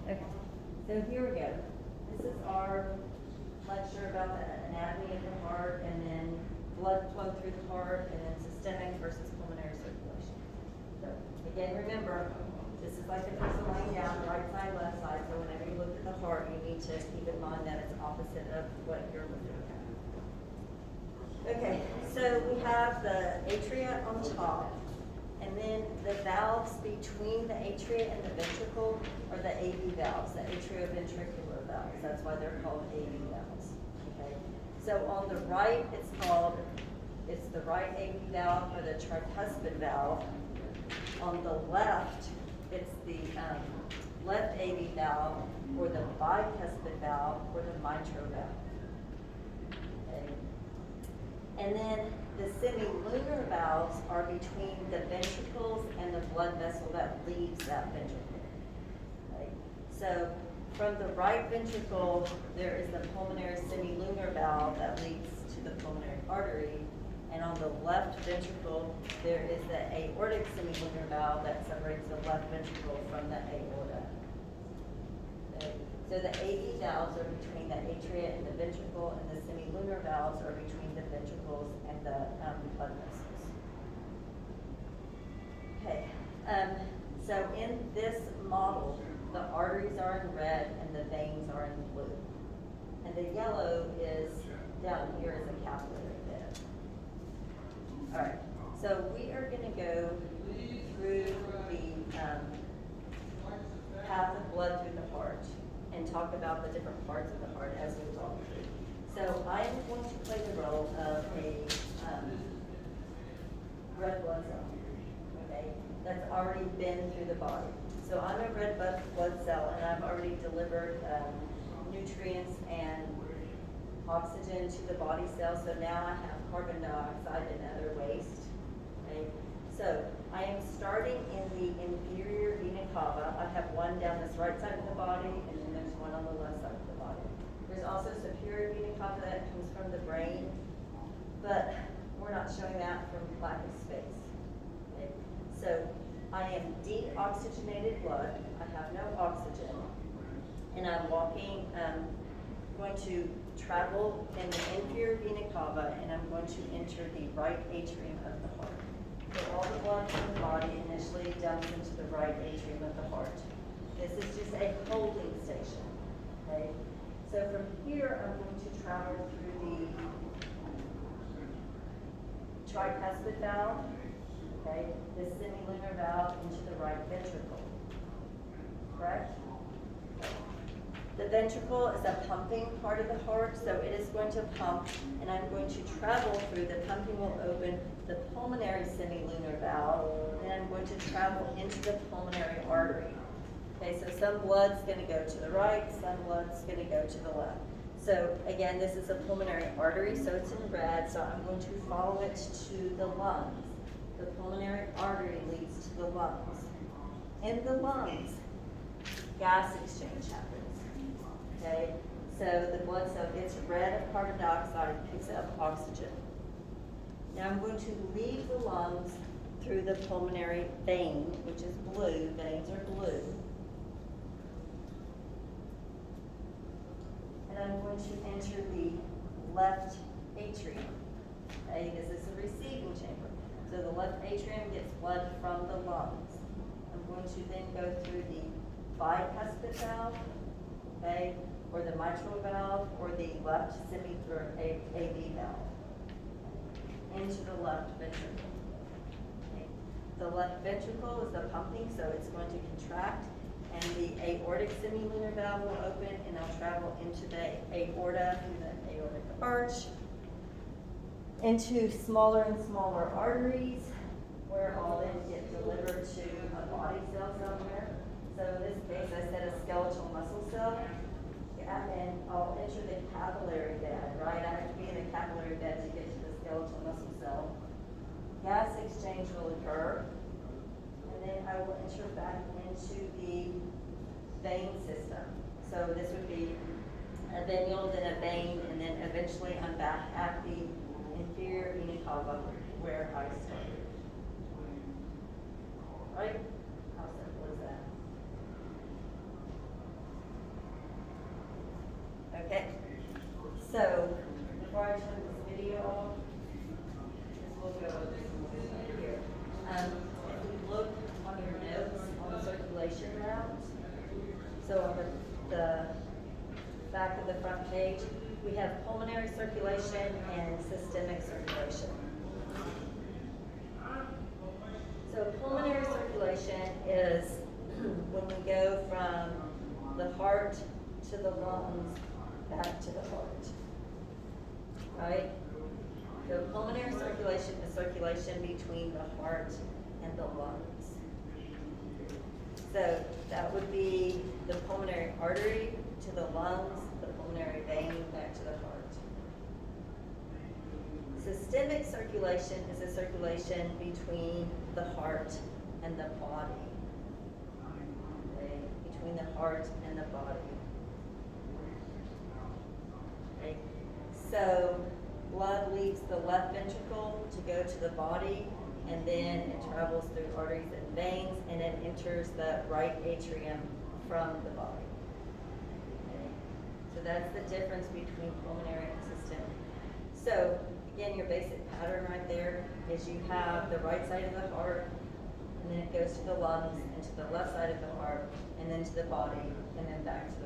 Okay, so here we go. This is our lecture about the anatomy of the heart, and then blood flow through the heart, and then systemic versus pulmonary circulation. So again, remember, this is like the person laying down, right side, left side, so whenever you look at the heart, you need to keep in mind that it's opposite of what you're looking at. Okay, so we have the atria on top, and then the valves between the atria and the ventricle are the AV valves, the atrioventricular valves. That's why they're called AV valves. Okay, so on the right, it's the right AV valve or the tricuspid valve. On the left, it's the left AV valve or the bicuspid valve or the mitral valve. Okay. And then the semilunar valves are between the ventricles and the blood vessel that leaves that ventricle. Okay. So from the right ventricle, there is the pulmonary semilunar valve that leads to the pulmonary artery. And on the left ventricle, there is the aortic semilunar valve that separates the left ventricle from the aorta. Okay. So the AV valves are between the atria and the ventricle, and the semilunar valves are between the ventricles and the blood vessels. Okay, so in this model, the arteries are in red and the veins are in blue. And the yellow is down here as a capillary bed. All right, so we are going to go through the path of blood through the heart and talk about the different parts of the heart as we walk through. So I am going to play the role of a red blood cell, okay, that's already been through the body. So I'm a red blood cell, and I've already delivered nutrients and oxygen to the body cell, so now I have carbon dioxide and other waste. Okay? So I am starting in the inferior vena cava. I have one down this right side of the body, and then there's one on the left side of the body. There's also superior vena cava that comes from the brain, but we're not showing that from lack of space. Okay? So I am deoxygenated blood. I have no oxygen, and I'm walking, going to travel in the inferior vena cava, and I'm going to enter the right atrium of the heart. So all the blood from the body initially dumps into the right atrium of the heart. This is just a holding station. Okay? So from here, I'm going to travel through the tricuspid valve, okay, the semilunar valve into the right ventricle. Correct? The ventricle is a pumping part of the heart, so it is going to pump, and I'm going to travel through. The pumping will open the pulmonary semilunar valve, and I'm going to travel into the pulmonary artery. Okay, so some blood's going to go to the right, some blood's going to go to the left. So again, this is a pulmonary artery, so it's in red, so I'm going to follow it to the lungs. The pulmonary artery leads to the lungs. In the lungs, gas exchange happens. Okay, so the blood cell gets rid of carbon dioxide, picks up oxygen. Now I'm going to leave the lungs through the pulmonary vein, which is blue. Veins are blue. And I'm going to enter the left atrium. Okay, this is a receiving chamber. So the left atrium gets blood from the lungs. I'm going to then go through the bicuspid valve, okay, or the mitral valve, or the left or AV valve, into the left ventricle. Okay. The left ventricle is the pumping, so it's going to contract, and the aortic semilunar valve will open, and I'll travel into the aorta, through the aortic arch, into smaller and smaller arteries, where I'll then get delivered to a body cell somewhere. So in this case, I said a skeletal muscle cell. And I'll enter the capillary bed, right? I have to be in the capillary bed to get to the skeletal muscle cell. Gas exchange will occur, and then I will enter back into the vein system. So this would be a venule, then a vein, and then eventually I'm back at the inferior vena cava where I started. Right? How simple is that? So, before I turn this video off, we'll go over this right here. If we look on your notes on the circulation route, so on the back of the front page, we have pulmonary circulation and systemic circulation. So pulmonary circulation is when we go from the heart to the lungs, back to the heart, right? So pulmonary circulation is circulation between the heart and the lungs. So that would be the pulmonary artery to the lungs, the pulmonary vein back to the heart. Systemic circulation is a circulation between the heart and the body. Okay? Between the heart and the body. Okay? So blood leaves the left ventricle to go to the body, and then it travels through arteries and veins, and it enters the right atrium from the body. Okay? So that's the difference between pulmonary and systemic. So again, your basic pattern right there is you have the right side of the heart, and then it goes to the lungs, and to the left side of the heart, and then to the body, and then back to the